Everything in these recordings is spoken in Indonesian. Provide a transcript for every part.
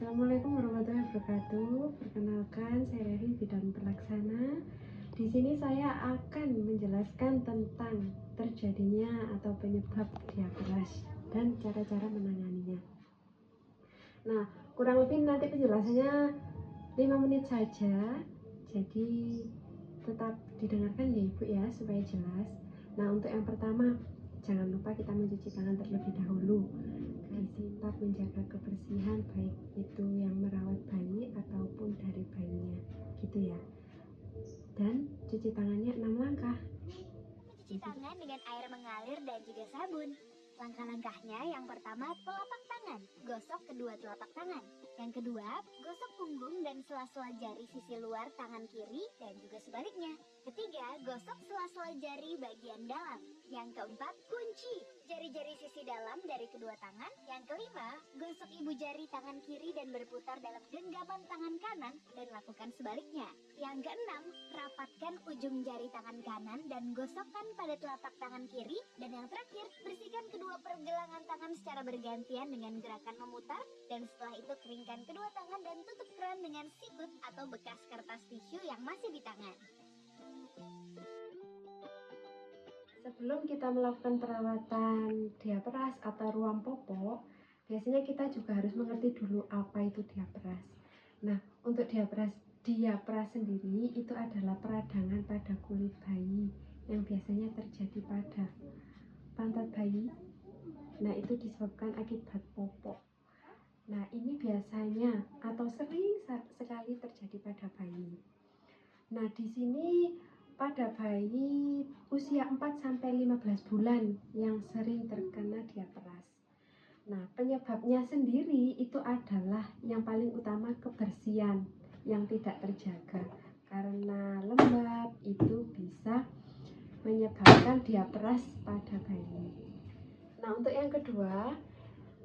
Assalamualaikum warahmatullahi wabarakatuh. Perkenalkan, saya Revi, bidang pelaksana. Di sini saya akan menjelaskan tentang terjadinya atau penyebab diabetes dan cara-cara menanganinya. Nah, kurang lebih nanti penjelasannya 5 menit saja. Jadi tetap didengarkan ya Ibu ya, supaya jelas. Nah, untuk yang pertama, jangan lupa kita mencuci tangan terlebih dahulu. Tetap menjaga kebersihan, baik itu yang merawat bayi ataupun dari bayinya, gitu ya. Dan cuci tangannya 6 langkah. Cuci tangan dengan air mengalir dan juga sabun. Langkah-langkahnya, yang pertama, telapak tangan. Gosok kedua telapak tangan. Yang kedua, gosok punggung dan sela-sela jari sisi luar tangan kiri dan juga sebaliknya. Ketiga, gosok sela-sela jari bagian dalam. Yang keempat, kunci jari-jari sisi dalam dari kedua tangan. Yang kelima, gosok ibu jari tangan kiri dan berputar dalam genggaman tangan kanan dan lakukan sebaliknya. Yang keenam, rapatkan ujung jari tangan kanan dan gosokkan pada telapak tangan kiri. Dan yang terakhir, bersihkan kedua pergelangan tangan secara bergantian dengan gerakan memutar. Dan setelah itu keringkan kedua tangan dan tutup keran dengan sikut atau bekas kertas tisu yang masih di tangan. Sebelum kita melakukan perawatan diabetes atau ruam popok, biasanya kita juga harus mengerti dulu apa itu diabetes. Nah, untuk diabetes sendiri itu adalah peradangan pada kulit bayi yang biasanya terjadi pada pantat bayi. Nah, itu disebabkan akibat popok. Nah, ini biasanya atau sering sekali terjadi pada bayi. Nah, di sini pada bayi usia 4-15 bulan yang sering terkena diabetes. Nah, penyebabnya sendiri itu adalah yang paling utama kebersihan yang tidak terjaga. Karena lembab itu bisa menyebabkan diabetes pada bayi. Nah, untuk yang kedua,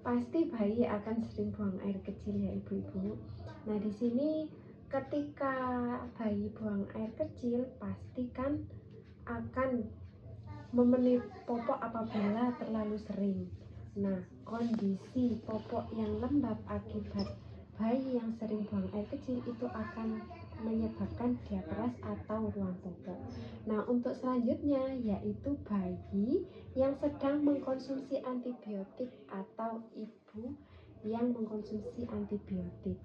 pasti bayi akan sering buang air kecil ya ibu-ibu. Nah, di sini ketika bayi buang air kecil, pastikan akan memenuhi popok apabila terlalu sering. Nah, kondisi popok yang lembab akibat bayi yang sering buang air kecil itu akan menyebabkan diabetes atau ruam popok. Nah, untuk selanjutnya yaitu bayi yang sedang mengkonsumsi antibiotik atau ibu yang mengkonsumsi antibiotik.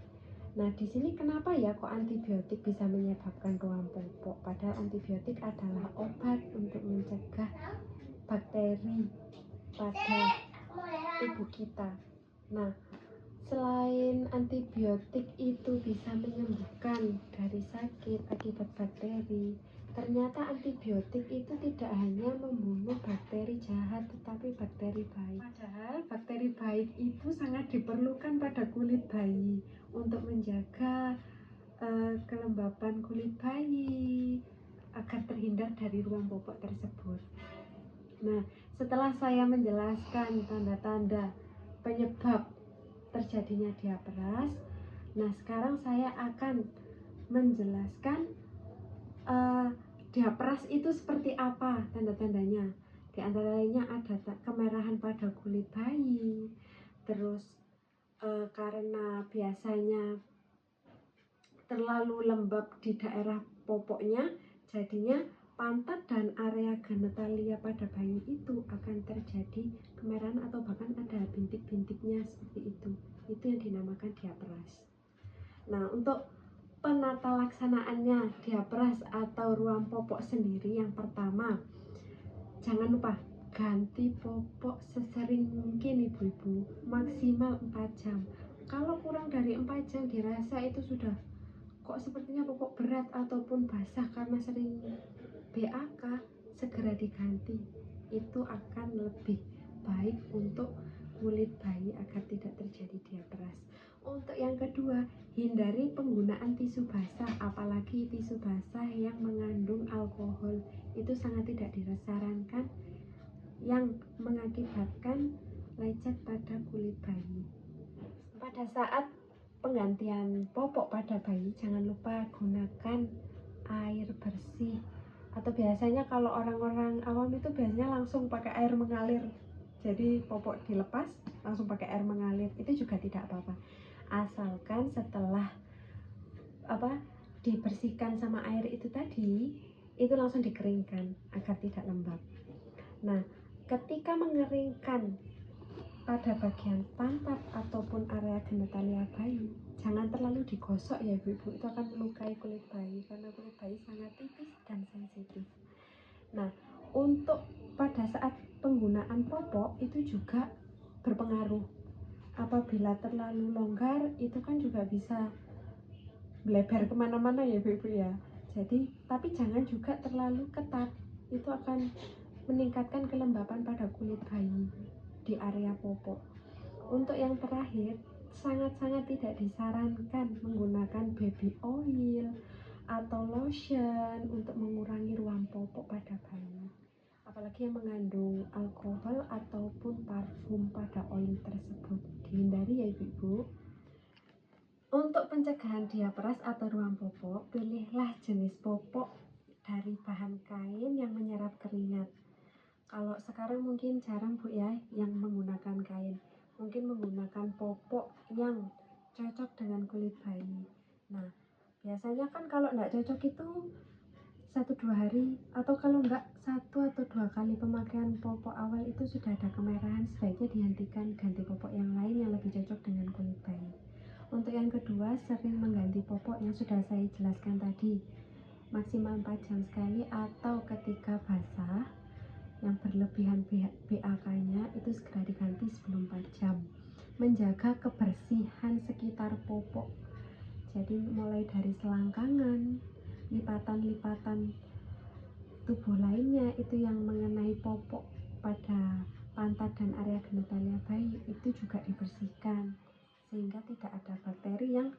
Nah, di sini kenapa ya kok antibiotik bisa menyebabkan ruam popok? Padahal antibiotik adalah obat untuk mencegah bakteri pada tubuh kita. Nah, selain antibiotik itu bisa menyembuhkan dari sakit akibat bakteri, ternyata antibiotik itu tidak hanya membunuh bakteri jahat tetapi bakteri baik. Padahal bakteri baik itu sangat diperlukan pada kulit bayi untuk menjaga kelembapan kulit bayi agar terhindar dari ruam popok tersebut. Nah, setelah saya menjelaskan tanda-tanda penyebab terjadinya diabetes, nah sekarang saya akan menjelaskan diabetes itu seperti apa tanda-tandanya. Di antara lainnya ada kemerahan pada kulit bayi, terus karena biasanya terlalu lembab di daerah popoknya, jadinya pantat dan area genitalia pada bayi itu akan terjadi kemerahan atau bahkan ada bintik-bintiknya seperti itu. Itu yang dinamakan diabetes. Nah, untuk penata laksanaannya diabetes atau ruam popok sendiri, yang pertama, jangan lupa ganti popok sesering mungkin ibu-ibu, maksimal 4 jam. Kalau kurang dari 4 jam dirasa itu sudah kok sepertinya popok berat ataupun basah karena sering BAK, segera diganti. Itu akan lebih baik untuk kulit bayi agar tidak terjadi diabetes. Untuk yang kedua, hindari penggunaan tisu basah, apalagi tisu basah yang mengandung alkohol. Itu sangat tidak disarankan, yang mengakibatkan lecet pada kulit bayi. Pada saat penggantian popok pada bayi, jangan lupa gunakan air bersih, atau biasanya kalau orang-orang awam itu biasanya langsung pakai air mengalir. Jadi popok dilepas langsung pakai air mengalir, itu juga tidak apa-apa. asalkan setelah dibersihkan sama air itu tadi, itu langsung dikeringkan agar tidak lembab. Nah, ketika mengeringkan pada bagian pantat ataupun area genitalia bayi, jangan terlalu digosok ya ibu-ibu, itu akan melukai kulit bayi karena kulit bayi sangat tipis dan sensitif. Nah, untuk pada saat penggunaan popok itu juga berpengaruh. Apabila terlalu longgar itu kan juga bisa melebar kemana-mana ya ibu-ibu ya. Jadi, tapi jangan juga terlalu ketat, itu akan meningkatkan kelembapan pada kulit bayi di area popok. Untuk yang terakhir, sangat-sangat tidak disarankan menggunakan baby oil atau lotion untuk mengurangi ruam popok pada bayi, apalagi yang mengandung alkohol ataupun parfum pada oil tersebut. Dihindari ya ibu-ibu. Untuk pencegahan diaperas atau ruam popok, pilihlah jenis popok dari bahan kain yang menyerap keringat. Kalau sekarang mungkin jarang bu ya yang menggunakan kain, mungkin menggunakan popok yang cocok dengan kulit bayi. Nah, biasanya kan kalau nggak cocok itu 1-2 hari, atau kalau nggak 1 atau 2 kali pemakaian popok awal itu sudah ada kemerahan, sebaiknya dihentikan, ganti popok yang lain yang lebih cocok dengan kulit bayi. Untuk yang kedua, sering mengganti popok yang sudah saya jelaskan tadi, maksimal 4 jam sekali, atau ketika basah yang berlebihan BAK-nya itu segera diganti sebelum 4 jam. Menjaga kebersihan sekitar popok, jadi mulai dari selangkangan, lipatan-lipatan tubuh lainnya itu yang mengenai popok pada pantat dan area genitalia bayi itu juga dibersihkan sehingga tidak ada bakteri yang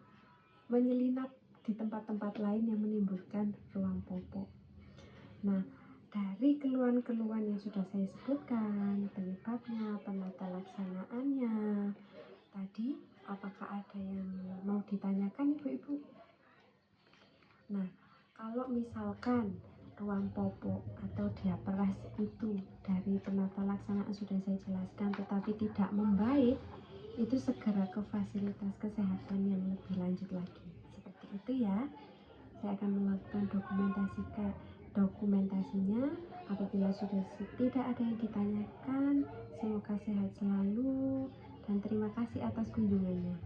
menyelinap di tempat-tempat lain yang menimbulkan ruam popok. Nah, dari keluhan-keluhan yang sudah saya sebutkan, penyebabnya, penata laksanaannya tadi, apakah ada yang mau ditanyakan ibu-ibu? Nah, kalau misalkan ruam popok atau diaperas itu dari penata laksanaan sudah saya jelaskan tetapi tidak membaik, itu segera ke fasilitas kesehatan yang lebih lanjut lagi. Seperti itu ya. Saya akan melakukan dokumentasinya. Apabila sudah tidak ada yang ditanyakan, semoga sehat selalu dan terima kasih atas kunjungannya.